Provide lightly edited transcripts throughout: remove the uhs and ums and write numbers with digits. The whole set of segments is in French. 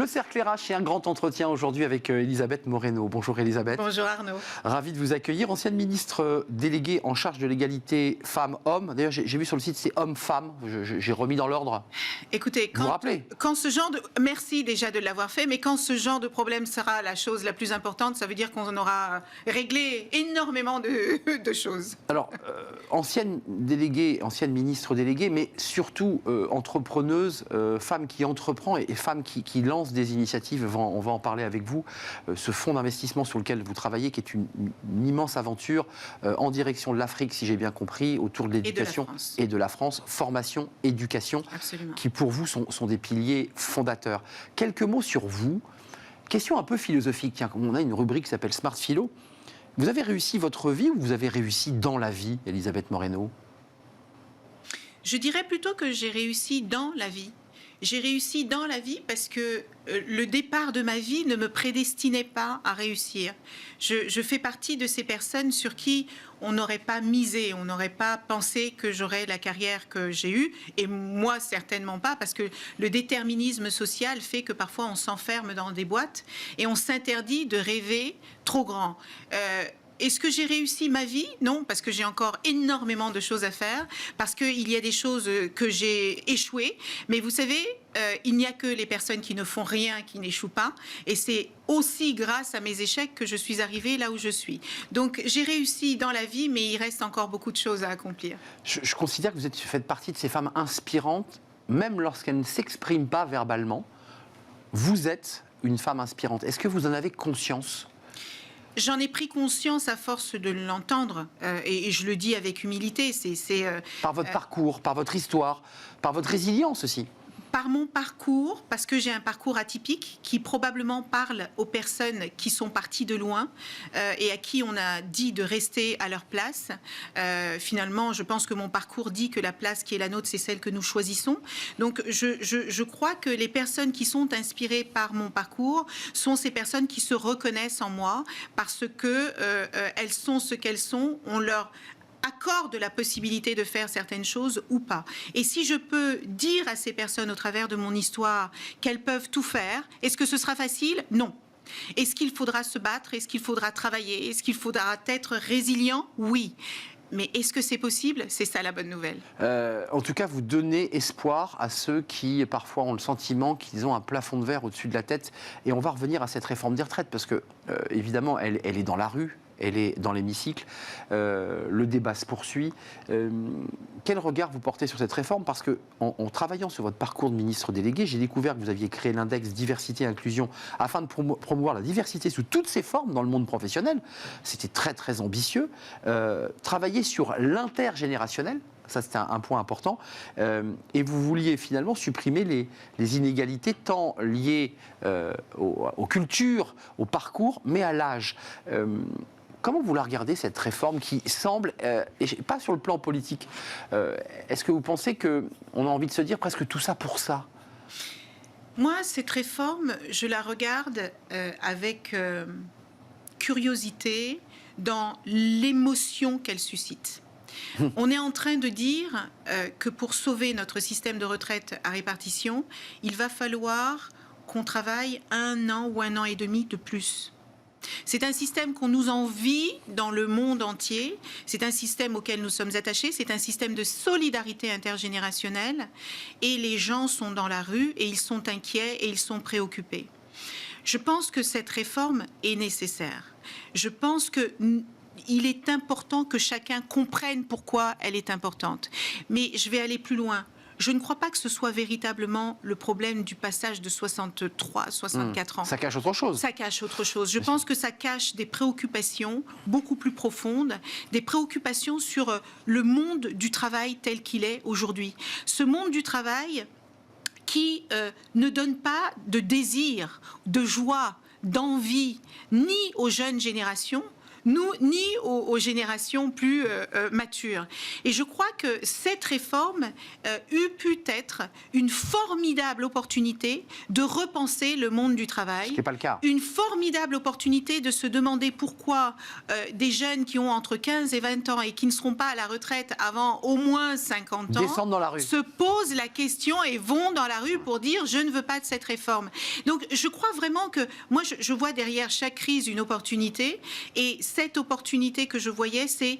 Le Cercle RH, c'est un grand entretien aujourd'hui avec Elisabeth Moreno. Bonjour Elisabeth. Bonjour Arnaud. Ravi de vous accueillir. Ancienne ministre déléguée en charge de l'égalité femmes-hommes. D'ailleurs, j'ai vu sur le site, c'est hommes-femmes. J'ai remis dans l'ordre. Écoutez, vous vous rappelez quand ce genre de... Merci déjà de l'avoir fait, mais quand ce genre de problème sera la chose la plus importante, ça veut dire qu'on aura réglé énormément de choses. Alors, ancienne ministre déléguée, mais surtout entrepreneuse, femme qui entreprend et femme qui lance des initiatives. On va en parler avec vous. Ce fonds d'investissement sur lequel vous travaillez, qui est une immense aventure en direction de l'Afrique, si j'ai bien compris, autour de l'éducation et de la France. Formation, éducation, absolument, qui pour vous sont des piliers fondateurs. Quelques mots sur vous. Question un peu philosophique. Tiens, on a une rubrique qui s'appelle Smart Philo. Vous avez réussi votre vie ou vous avez réussi dans la vie, Elisabeth Moreno? Je dirais plutôt que j'ai réussi dans la vie. J'ai réussi dans la vie parce que le départ de ma vie ne me prédestinait pas à réussir. Je fais partie de ces personnes sur qui on n'aurait pas misé, on n'aurait pas pensé que j'aurais la carrière que j'ai eue, et moi certainement pas, parce que le déterminisme social fait que parfois on s'enferme dans des boîtes et on s'interdit de rêver trop grand. Est-ce que j'ai réussi ma vie? Non, parce que j'ai encore énormément de choses à faire, parce qu'il y a des choses que j'ai échouées. Mais vous savez, il n'y a que les personnes qui ne font rien qui n'échouent pas. Et c'est aussi grâce à mes échecs que je suis arrivée là où je suis. Donc j'ai réussi dans la vie, mais il reste encore beaucoup de choses à accomplir. Je considère que vous faites partie de ces femmes inspirantes, même lorsqu'elles ne s'expriment pas verbalement. Vous êtes une femme inspirante. Est-ce que vous en avez conscience ? J'en ai pris conscience à force de l'entendre, et je le dis avec humilité. Par votre parcours, par votre histoire, par votre résilience aussi. Par mon parcours, parce que j'ai un parcours atypique qui probablement parle aux personnes qui sont parties de loin et à qui on a dit de rester à leur place. Finalement, je pense que mon parcours dit que la place qui est la nôtre, c'est celle que nous choisissons. Donc, je crois que les personnes qui sont inspirées par mon parcours sont ces personnes qui se reconnaissent en moi parce que elles sont ce qu'elles sont. On leur accorde la possibilité de faire certaines choses ou pas. Et si je peux dire à ces personnes au travers de mon histoire qu'elles peuvent tout faire, est-ce que ce sera facile? Non. Est-ce qu'il faudra se battre? Est-ce qu'il faudra travailler? Est-ce qu'il faudra être résilient? Oui. Mais est-ce que c'est possible? C'est ça la bonne nouvelle. En tout cas, vous donnez espoir à ceux qui, parfois, ont le sentiment qu'ils ont un plafond de verre au-dessus de la tête. Et on va revenir à cette réforme des retraites, parce que, évidemment, elle est dans la rue. Elle est dans l'hémicycle, le débat se poursuit. Quel regard vous portez sur cette réforme? Parce qu'en travaillant sur votre parcours de ministre délégué, j'ai découvert que vous aviez créé l'index diversité et inclusion afin de promouvoir la diversité sous toutes ses formes dans le monde professionnel. C'était très très ambitieux. Travailler sur l'intergénérationnel, ça c'était un point important, et vous vouliez finalement supprimer les inégalités tant liées aux cultures, au parcours, mais à l'âge. Comment vous la regardez, cette réforme qui semble, et pas sur le plan politique, est-ce que vous pensez qu'on a envie de se dire presque tout ça pour ça? Moi, cette réforme, je la regarde avec curiosité dans l'émotion qu'elle suscite. On est en train de dire que pour sauver notre système de retraite à répartition, il va falloir qu'on travaille 1 an ou 1 an et demi de plus. C'est un système qu'on nous envie dans le monde entier, c'est un système auquel nous sommes attachés, c'est un système de solidarité intergénérationnelle et les gens sont dans la rue et ils sont inquiets et ils sont préoccupés. Je pense que cette réforme est nécessaire. Je pense qu'il est important que chacun comprenne pourquoi elle est importante. Mais je vais aller plus loin. Je ne crois pas que ce soit véritablement le problème du passage de 63 à 64 ans. Ça cache autre chose. Ça cache autre chose. Je pense que ça cache des préoccupations beaucoup plus profondes, des préoccupations sur le monde du travail tel qu'il est aujourd'hui. Ce monde du travail qui ne donne pas de désir, de joie, d'envie, ni aux jeunes générations, ni aux générations plus matures. Et je crois que cette réforme eût pu être une formidable opportunité de repenser le monde du travail. Ce qui n'est pas le cas. Une formidable opportunité de se demander pourquoi des jeunes qui ont entre 15 et 20 ans et qui ne seront pas à la retraite avant au moins 50 ans descendent dans la rue, se posent la question et vont dans la rue pour dire je ne veux pas de cette réforme. Donc je crois vraiment que moi je vois derrière chaque crise une opportunité, et cette opportunité que je voyais, c'est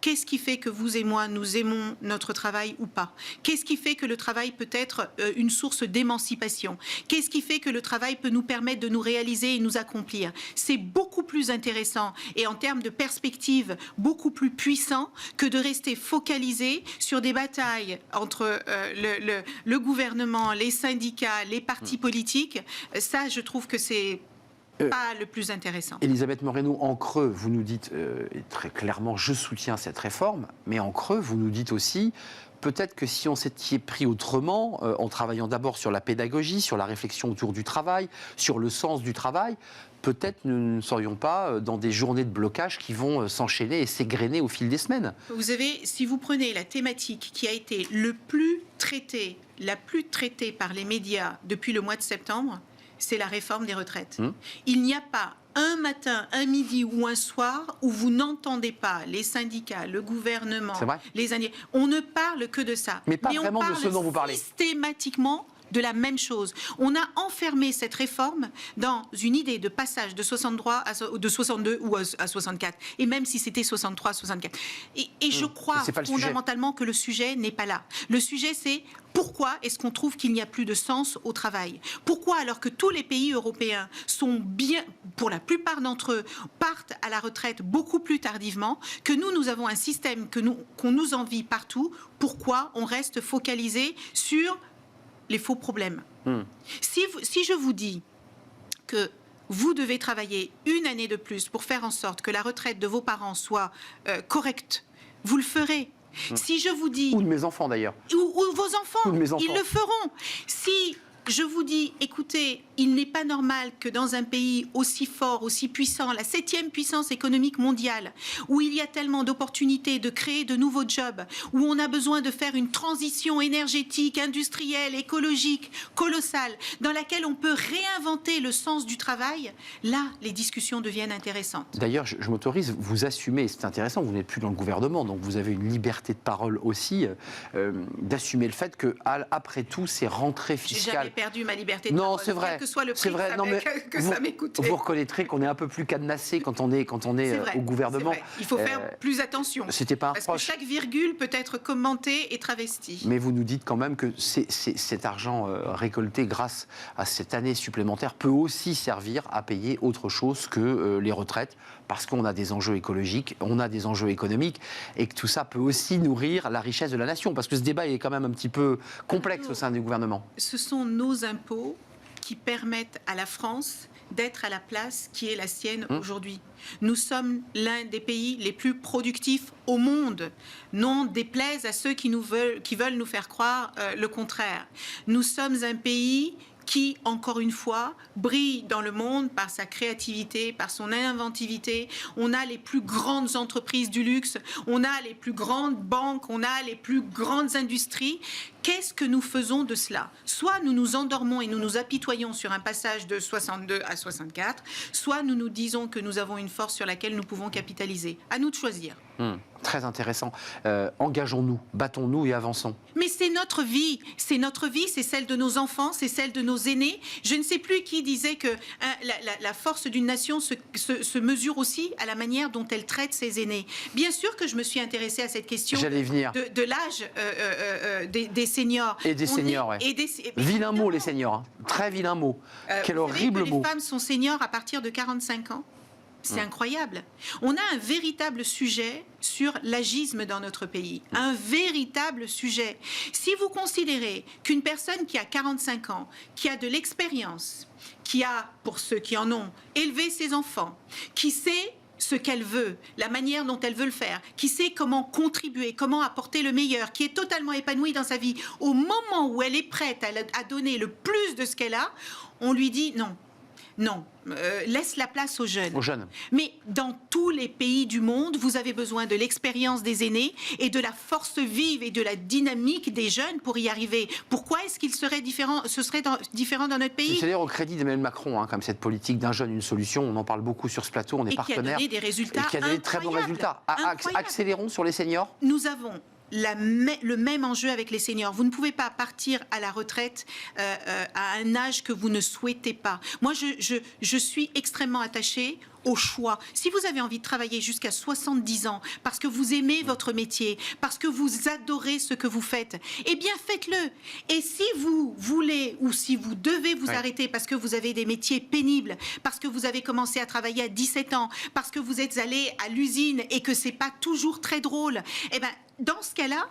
qu'est-ce qui fait que vous et moi, nous aimons notre travail ou pas? Qu'est-ce qui fait que le travail peut être une source d'émancipation? Qu'est-ce qui fait que le travail peut nous permettre de nous réaliser et nous accomplir? C'est beaucoup plus intéressant et en termes de perspective, beaucoup plus puissant que de rester focalisé sur des batailles entre le gouvernement, les syndicats, les partis politiques. Ça, je trouve que c'est pas le plus intéressant. Elisabeth Moreno, en creux, vous nous dites très clairement, je soutiens cette réforme, mais en creux, vous nous dites aussi, peut-être que si on s'était pris autrement, en travaillant d'abord sur la pédagogie, sur la réflexion autour du travail, sur le sens du travail, peut-être nous ne serions pas dans des journées de blocage qui vont s'enchaîner et s'égrener au fil des semaines. Vous savez, si vous prenez la thématique qui a été la plus traitée par les médias depuis le mois de septembre, c'est la réforme des retraites. Il n'y a pas un matin, un midi ou un soir où vous n'entendez pas les syndicats, le gouvernement, les indiens. On ne parle que de ça. Mais pas vraiment de ce dont vous parlez. Systématiquement de la même chose. On a enfermé cette réforme dans une idée de passage de 63 de 62 ou à 64. Et même si c'était 63, 64. Et je crois fondamentalement que le sujet n'est pas là. Le sujet, c'est pourquoi est-ce qu'on trouve qu'il n'y a plus de sens au travail? Pourquoi, alors que tous les pays européens sont bien, pour la plupart d'entre eux, partent à la retraite beaucoup plus tardivement, que nous avons un système qu'on nous envie partout, pourquoi on reste focalisé sur les faux problèmes? Si je vous dis que vous devez travailler une année de plus pour faire en sorte que la retraite de vos parents soit correcte, vous le ferez. Si je vous dis... Ou de mes enfants d'ailleurs. Ou vos enfants, de mes enfants, ils le feront. Si je vous dis, écoutez, il n'est pas normal que dans un pays aussi fort, aussi puissant, la 7e puissance économique mondiale, où il y a tellement d'opportunités de créer de nouveaux jobs, où on a besoin de faire une transition énergétique, industrielle, écologique, colossale, dans laquelle on peut réinventer le sens du travail, là, les discussions deviennent intéressantes. D'ailleurs, je m'autorise, vous assumez, c'est intéressant, vous n'êtes plus dans le gouvernement, donc vous avez une liberté de parole aussi, d'assumer le fait que, après tout, ces rentrées fiscales... J'ai jamais perdu ma liberté de parole. Non, c'est vrai. Quel que soit le prix que ça m'écoute. Vous reconnaîtrez qu'on est un peu plus cadenassé quand on est vrai, au gouvernement. Il faut faire plus attention. C'était pas un parce que chaque virgule peut être commentée et travestie. Mais vous nous dites quand même que cet argent récolté grâce à cette année supplémentaire peut aussi servir à payer autre chose que les retraites, parce qu'on a des enjeux écologiques, on a des enjeux économiques, et que tout ça peut aussi nourrir la richesse de la nation. Parce que ce débat est quand même un petit peu complexe au sein du gouvernement. Ce sont nos impôts qui permettent à la France d'être à la place qui est la sienne aujourd'hui. Nous sommes l'un des pays les plus productifs au monde. Non déplaise à ceux qui veulent nous faire croire le contraire. Nous sommes un pays qui, encore une fois, brille dans le monde par sa créativité, par son inventivité. On a les plus grandes entreprises du luxe, on a les plus grandes banques, on a les plus grandes industries. Qu'est-ce que nous faisons de cela? Soit nous nous endormons et nous nous apitoyons sur un passage de 62 à 64, soit nous nous disons que nous avons une force sur laquelle nous pouvons capitaliser. À nous de choisir. Très intéressant. Engageons-nous, battons-nous et avançons. Mais c'est notre vie, c'est celle de nos enfants, c'est celle de nos aînés. Je ne sais plus qui disait que la force d'une nation se mesure aussi à la manière dont elle traite ses aînés. Bien sûr que je me suis intéressée à cette question de l'âge des seniors. Et des seniors, oui. Vilain mot, les seniors. Très vilain mot. Quel horrible mot. Les femmes sont seniors à partir de 45 ans. C'est incroyable. On a un véritable sujet sur l'agisme dans notre pays. Un véritable sujet. Si vous considérez qu'une personne qui a 45 ans, qui a de l'expérience, qui a, pour ceux qui en ont, élevé ses enfants, qui sait ce qu'elle veut, la manière dont elle veut le faire, qui sait comment contribuer, comment apporter le meilleur, qui est totalement épanouie dans sa vie, au moment où elle est prête à donner le plus de ce qu'elle a, on lui dit non. Non, laisse la place aux jeunes. Aux jeunes. Mais dans tous les pays du monde, vous avez besoin de l'expérience des aînés et de la force vive et de la dynamique des jeunes pour y arriver. Pourquoi est-ce qu'il serait différent, différent dans notre pays? C'est d'ailleurs au crédit d'Emmanuel Macron, hein, comme cette politique d'un jeune, une solution. On en parle beaucoup sur ce plateau, on est partenaire. Qui a donné des résultats et qui a donné de très bons résultats. Accélérons sur les seniors. Nous avons le même enjeu avec les seniors. Vous ne pouvez pas partir à la retraite à un âge que vous ne souhaitez pas. Moi, je suis extrêmement attachée au choix. Si vous avez envie de travailler jusqu'à 70 ans, parce que vous aimez votre métier, parce que vous adorez ce que vous faites, eh bien faites-le. Et si vous voulez ou si vous devez vous arrêter parce que vous avez des métiers pénibles, parce que vous avez commencé à travailler à 17 ans, parce que vous êtes allé à l'usine et que c'est pas toujours très drôle, eh bien dans ce cas-là,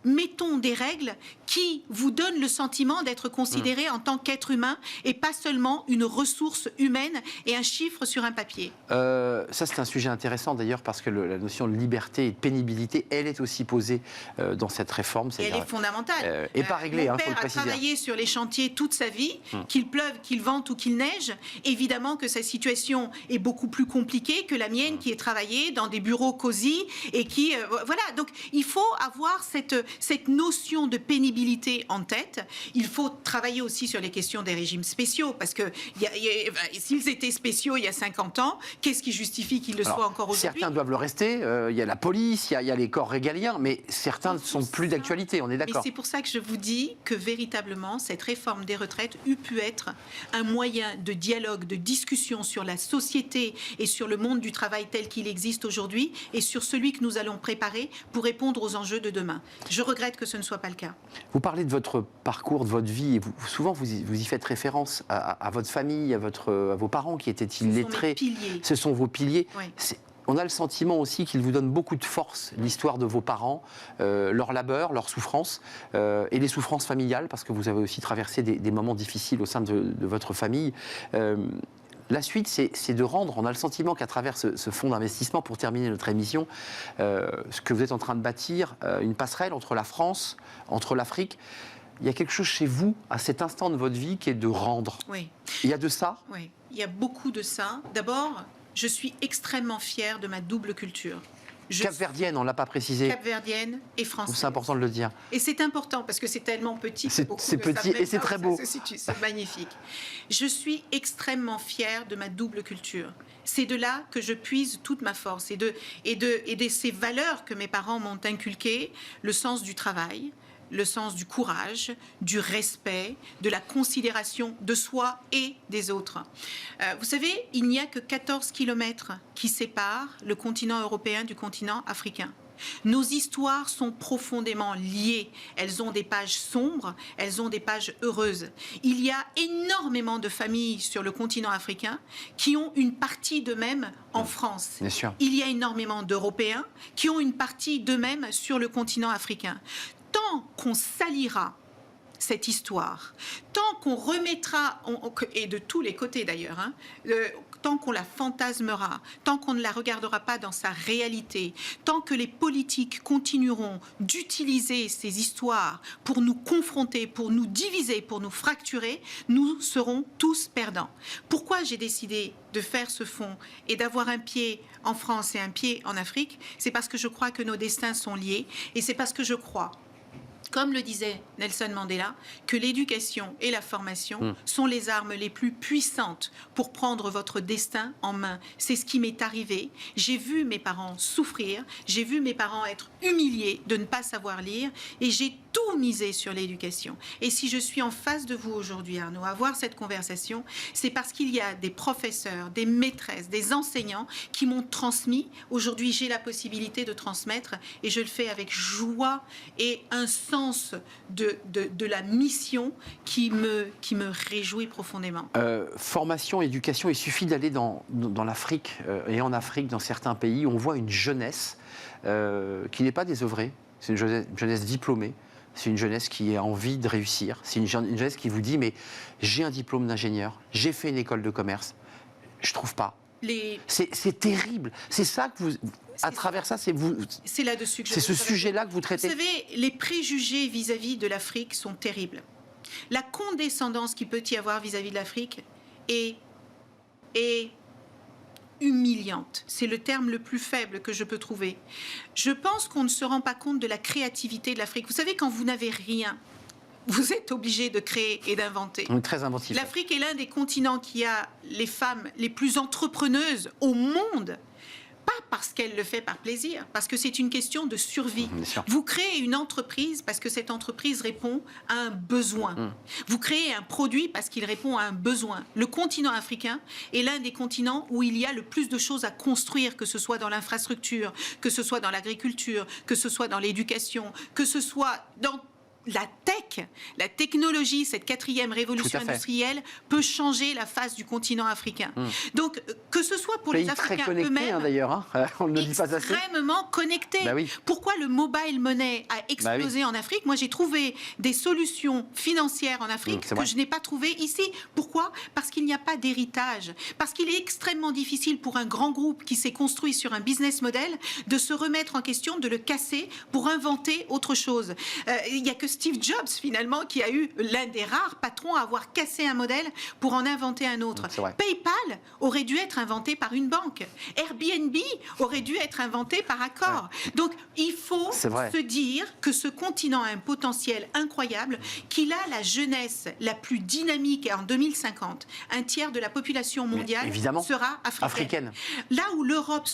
mettons des règles qui vous donnent le sentiment d'être considéré en tant qu'être humain et pas seulement une ressource humaine et un chiffre sur un papier. Ça, c'est un sujet intéressant d'ailleurs parce que la notion de liberté et de pénibilité, elle est aussi posée dans cette réforme. Et elle est fondamentale. Et pas réglée, mon faut le père a préciser. travaillé sur les chantiers toute sa vie, qu'il pleuve, qu'il vente ou qu'il neige. Évidemment que sa situation est beaucoup plus compliquée que la mienne qui est travaillée dans des bureaux cosy et qui... voilà, donc il faut avoir cette notion de pénibilité en tête. Il faut travailler aussi sur les questions des régimes spéciaux, parce que s'ils étaient spéciaux il y a 50 ans, qu'est-ce qui justifie qu'ils le soient encore aujourd'hui? Certains doivent le rester. Il y a la police, il y a les corps régaliens, mais certains ne sont plus d'actualité, on est d'accord. Et c'est pour ça que je vous dis que véritablement, cette réforme des retraites eût pu être un moyen de dialogue, de discussion sur la société et sur le monde du travail tel qu'il existe aujourd'hui et sur celui que nous allons préparer pour répondre aux enjeux de demain. Je regrette que ce ne soit pas le cas. Vous parlez de votre parcours, de votre vie, et souvent vous y faites référence à votre famille, à vos parents qui étaient illettrés. Ce sont vos piliers. Oui. On a le sentiment aussi qu'il vous donne beaucoup de force, l'histoire de vos parents, leur labeur, leur souffrance, et les souffrances familiales, parce que vous avez aussi traversé des moments difficiles au sein de votre famille. La suite, c'est de rendre, on a le sentiment qu'à travers ce fonds d'investissement, pour terminer notre émission, ce que vous êtes en train de bâtir, une passerelle entre la France, entre l'Afrique, il y a quelque chose chez vous, à cet instant de votre vie, qui est de rendre. Oui. Il y a de ça? Oui, il y a beaucoup de ça. D'abord, je suis extrêmement fière de ma double culture. Capverdienne, on ne l'a pas précisé. Capverdienne et française. C'est important de le dire. Et c'est important parce que c'est tellement petit. C'est petit et c'est très beau. C'est magnifique. Je suis extrêmement fière de ma double culture. C'est de là que je puise toute ma force et de ces valeurs que mes parents m'ont inculquées, le sens du travail, le sens du courage, du respect, de la considération de soi et des autres. Vous savez, il n'y a que 14 kilomètres qui séparent le continent européen du continent africain. Nos histoires sont profondément liées. Elles ont des pages sombres, elles ont des pages heureuses. Il y a énormément de familles sur le continent africain qui ont une partie d'eux-mêmes en France. Bien sûr. Il y a énormément d'Européens qui ont une partie d'eux-mêmes sur le continent africain. Tant qu'on salira cette histoire, tant qu'on remettra, et de tous les côtés d'ailleurs, tant qu'on la fantasmera, tant qu'on ne la regardera pas dans sa réalité, tant que les politiques continueront d'utiliser ces histoires pour nous confronter, pour nous diviser, pour nous fracturer, nous serons tous perdants. Pourquoi j'ai décidé de faire ce fonds et d'avoir un pied en France et un pied en Afrique? C'est parce que je crois que nos destins sont liés et c'est parce que je crois, comme le disait Nelson Mandela, que l'éducation et la formation sont les armes les plus puissantes pour prendre votre destin en main. C'est ce qui m'est arrivé. J'ai vu mes parents souffrir, j'ai vu mes parents être humiliés de ne pas savoir lire et j'ai tout misé sur l'éducation. Et si je suis en face de vous aujourd'hui, Arnaud, à avoir cette conversation, c'est parce qu'il y a des professeurs, des maîtresses, des enseignants qui m'ont transmis. Aujourd'hui, j'ai la possibilité de transmettre et je le fais avec joie et un sens de la mission qui me réjouit profondément. Formation, éducation, il suffit d'aller dans l'Afrique et en Afrique, dans certains pays, on voit une jeunesse qui n'est pas désœuvrée, c'est une jeunesse diplômée. C'est une jeunesse qui a envie de réussir. C'est une jeunesse qui vous dit, mais j'ai un diplôme d'ingénieur, j'ai fait une école de commerce, je trouve pas. C'est terrible. C'est ça que vous, à travers ça, c'est vous. C'est là-dessus que c'est ce sujet-là que vous traitez. Vous savez, les préjugés vis-à-vis de l'Afrique sont terribles. La condescendance qu'il peut y avoir vis-à-vis de l'Afrique est est humiliante. C'est le terme le plus faible que je peux trouver. Je pense qu'on ne se rend pas compte de la créativité de l'Afrique. Vous savez, quand vous n'avez rien, vous êtes obligé de créer et d'inventer. Très inventif. L'Afrique est l'un des continents qui a les femmes les plus entrepreneuses au monde. Pas parce qu'elle le fait par plaisir, parce que c'est une question de survie. Vous créez une entreprise parce que cette entreprise répond à un besoin. Vous créez un produit parce qu'il répond à un besoin. Le continent africain est l'un des continents où il y a le plus de choses à construire, que ce soit dans l'infrastructure, que ce soit dans l'agriculture, que ce soit dans l'éducation, que ce soit dans la tech, la technologie, cette 4e révolution industrielle peut changer la face du continent africain. Donc, que ce soit pour les Africains eux-mêmes, d'ailleurs, on ne le dit pas assez. Extrêmement connectés. Pourquoi le mobile money a explosé en Afrique? Moi, j'ai trouvé des solutions financières en Afrique que je n'ai pas trouvées ici. Pourquoi? Parce qu'il n'y a pas d'héritage. Parce qu'il est extrêmement difficile pour un grand groupe qui s'est construit sur un business model de se remettre en question, de le casser pour inventer autre chose. Il n'y a que Steve Jobs, finalement, qui a eu l'un des rares patrons à avoir cassé un modèle pour en inventer un autre. PayPal aurait dû être inventé par une banque. Airbnb aurait dû être inventé par Accor. Donc, il faut se dire que ce continent a un potentiel incroyable, qu'il a la jeunesse la plus dynamique en 2050. Un tiers de la population mondiale sera africaine. Là où l'Europe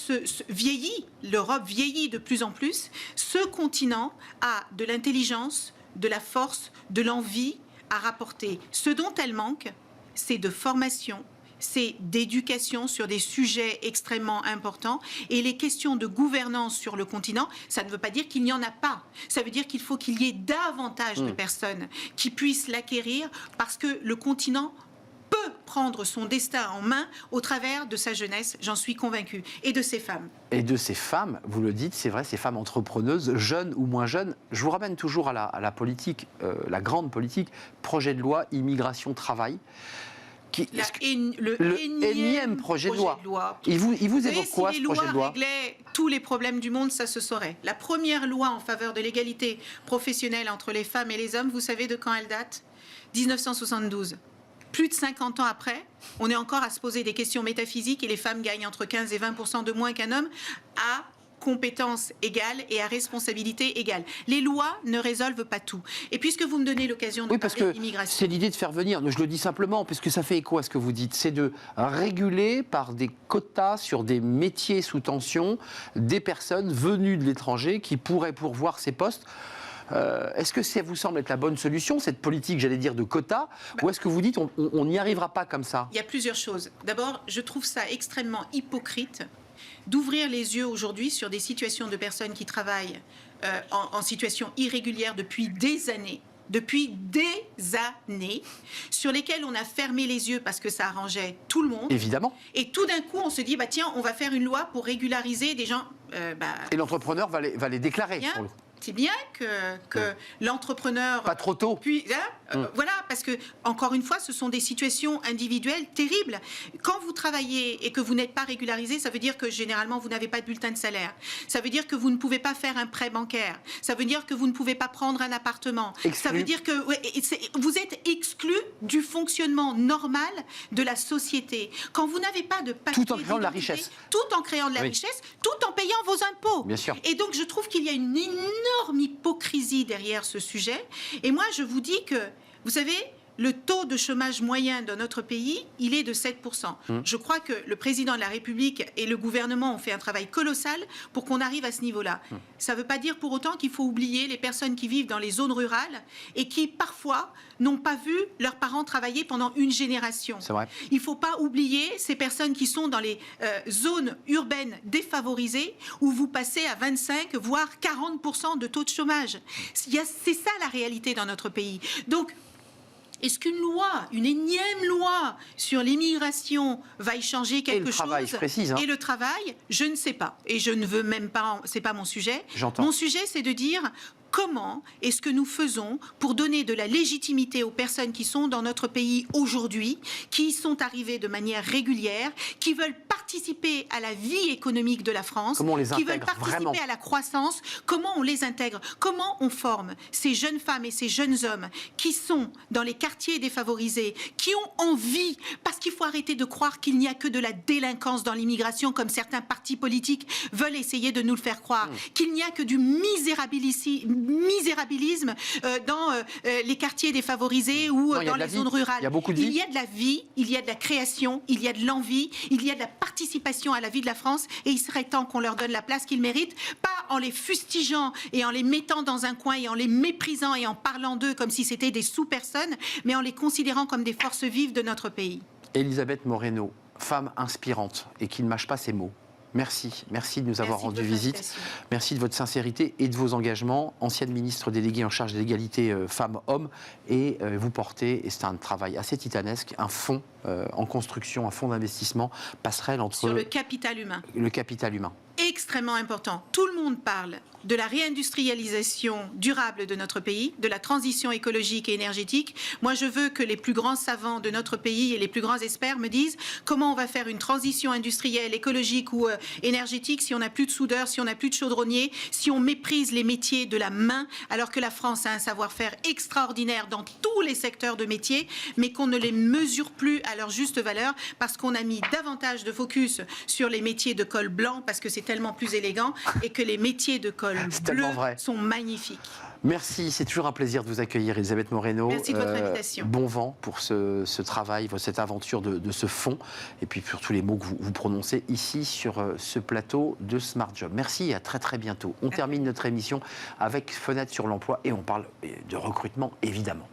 vieillit, l'Europe vieillit de plus en plus, ce continent a de l'intelligence, de la force, de l'envie à rapporter. Ce dont elle manque, c'est de formation, c'est d'éducation sur des sujets extrêmement importants. Et les questions de gouvernance sur le continent, ça ne veut pas dire qu'il n'y en a pas. Ça veut dire qu'il faut qu'il y ait davantage de personnes qui puissent l'acquérir, parce que le continent peut prendre son destin en main au travers de sa jeunesse, j'en suis convaincue, et de ses femmes. Et de ces femmes, vous le dites, c'est vrai, ces femmes entrepreneuses, jeunes ou moins jeunes. Je vous ramène toujours à la politique, la grande politique, projet de loi, immigration, travail. Le énième projet de loi. Il vous évoque quoi, ce projet de loi? Si les lois réglaient tous les problèmes du monde, ça se saurait. La première loi en faveur de l'égalité professionnelle entre les femmes et les hommes, vous savez de quand elle date? 1972. Plus de 50 ans après, on est encore à se poser des questions métaphysiques et les femmes gagnent entre 15 et 20% de moins qu'un homme à compétences égales et à responsabilité égale. Les lois ne résolvent pas tout. Et puisque vous me donnez l'occasion de parler d'immigration... C'est l'idée de faire venir, je le dis simplement, puisque ça fait écho à ce que vous dites, c'est de réguler par des quotas sur des métiers sous tension des personnes venues de l'étranger qui pourraient pourvoir ces postes. Est-ce que ça vous semble être la bonne solution, cette politique, j'allais dire, de quotas, ou est-ce que vous dites on n'y arrivera pas comme ça? Il y a plusieurs choses. D'abord, je trouve ça extrêmement hypocrite d'ouvrir les yeux aujourd'hui sur des situations de personnes qui travaillent en situation irrégulière depuis des années, sur lesquelles on a fermé les yeux parce que ça arrangeait tout le monde. Évidemment. Et tout d'un coup, on se dit, tiens, on va faire une loi pour régulariser des gens... Et l'entrepreneur va les déclarer. C'est bien que l'entrepreneur... Pas trop tôt. Puis, voilà, parce que, encore une fois, ce sont des situations individuelles terribles. Quand vous travaillez et que vous n'êtes pas régularisé, ça veut dire que, généralement, vous n'avez pas de bulletin de salaire. Ça veut dire que vous ne pouvez pas faire un prêt bancaire. Ça veut dire que vous ne pouvez pas prendre un appartement. Ça veut dire que vous êtes exclu du fonctionnement normal de la société. Quand vous n'avez pas de papier... Tout en créant de la richesse. Tout en créant de la richesse, tout en payant vos impôts. Bien sûr. Et donc, je trouve qu'il y a une énorme hypocrisie derrière ce sujet. Et moi, je vous dis que, vous savez, le taux de chômage moyen dans notre pays, il est de 7%. Je crois que le président de la République et le gouvernement ont fait un travail colossal pour qu'on arrive à ce niveau-là. Ça ne veut pas dire pour autant qu'il faut oublier les personnes qui vivent dans les zones rurales et qui, parfois, n'ont pas vu leurs parents travailler pendant une génération. C'est vrai. Il ne faut pas oublier ces personnes qui sont dans les zones urbaines défavorisées où vous passez à 25, voire 40% de taux de chômage. C'est ça la réalité dans notre pays. Donc, est-ce qu'une loi, une énième loi sur l'immigration va y changer quelque chose? Je précise. Et le travail, je ne sais pas. Et je ne veux même pas, c'est pas mon sujet. J'entends. Mon sujet, c'est de dire comment est-ce que nous faisons pour donner de la légitimité aux personnes qui sont dans notre pays aujourd'hui, qui y sont arrivées de manière régulière, qui veulent participer à la vie économique de la France, Comment on les qui veulent intègre participer vraiment à la croissance, comment on les intègre, comment on forme ces jeunes femmes et ces jeunes hommes qui sont dans les quartiers défavorisés, qui ont envie, parce qu'il faut arrêter de croire qu'il n'y a que de la délinquance dans l'immigration, comme certains partis politiques veulent essayer de nous le faire croire, qu'il n'y a que du misérabilisme dans les quartiers défavorisés ou dans les zones rurales. Il y a beaucoup de vie. Il y a de la vie, il y a de la création, il y a de l'envie, il y a de la participation à la vie de la France, et il serait temps qu'on leur donne la place qu'ils méritent, pas en les fustigeant et en les mettant dans un coin et en les méprisant et en parlant d'eux comme si c'était des sous-personnes, mais en les considérant comme des forces vives de notre pays. Elisabeth Moreno, femme inspirante et qui ne mâche pas ses mots. Merci de nous avoir rendu visite. Merci de votre sincérité et de vos engagements. Ancienne ministre déléguée en charge de l'égalité femmes-hommes, et vous portez, et c'est un travail assez titanesque, un fonds en construction, un fonds d'investissement, passerelle entre... Sur le capital humain. Le capital humain. Extrêmement important. Tout le monde parle de la réindustrialisation durable de notre pays, de la transition écologique et énergétique. Moi, je veux que les plus grands savants de notre pays et les plus grands experts me disent comment on va faire une transition industrielle, écologique ou énergétique si on n'a plus de soudeurs, si on n'a plus de chaudronniers, si on méprise les métiers de la main, alors que la France a un savoir-faire extraordinaire dans tous les secteurs de métiers, mais qu'on ne les mesure plus à leur juste valeur parce qu'on a mis davantage de focus sur les métiers de col blanc parce que c'est tellement plus élégant, et que les métiers de col bleu sont magnifiques. Merci, c'est toujours un plaisir de vous accueillir, Elisabeth Moreno. Merci de votre invitation. Bon vent pour ce travail, cette aventure de ce fonds, et puis pour tous les mots que vous prononcez ici sur ce plateau de Smart Job. Merci et à très très bientôt. On termine notre émission avec Fenêtre sur l'emploi et on parle de recrutement évidemment.